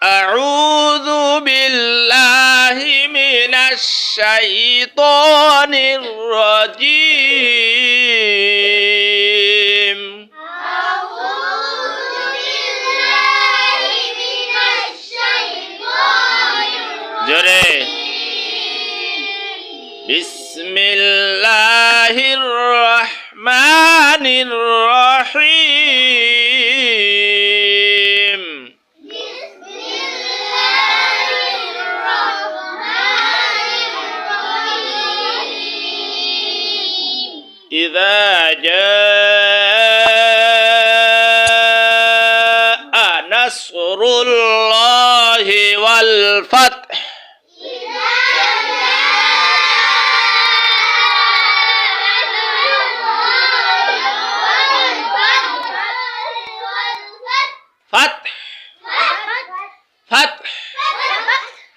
أعوذ بالله من الشيطان الرجيم بسم الله الرحمن الرحيم إذا جاء نصر الله والفتح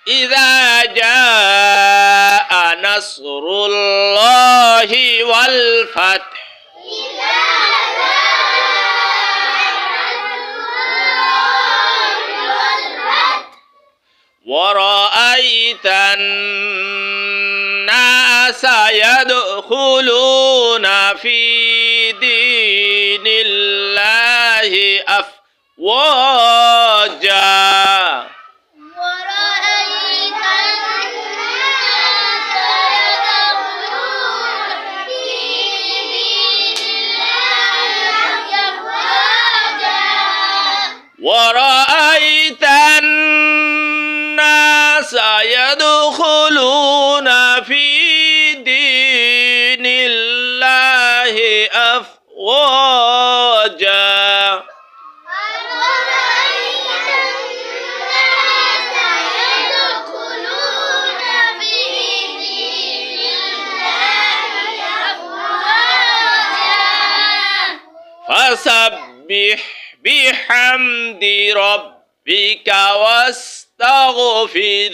إذا جاء نصر الله والفتح ورأيت الناس يدخلون في دين الله أفواجا ورأيت الناس يدخلون في دين الله أفواجا فسبح بحمد ربك واستغفر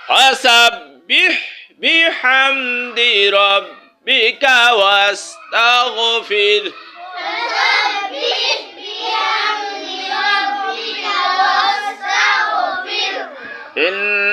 فسبح بحمد ربك واستغفر إن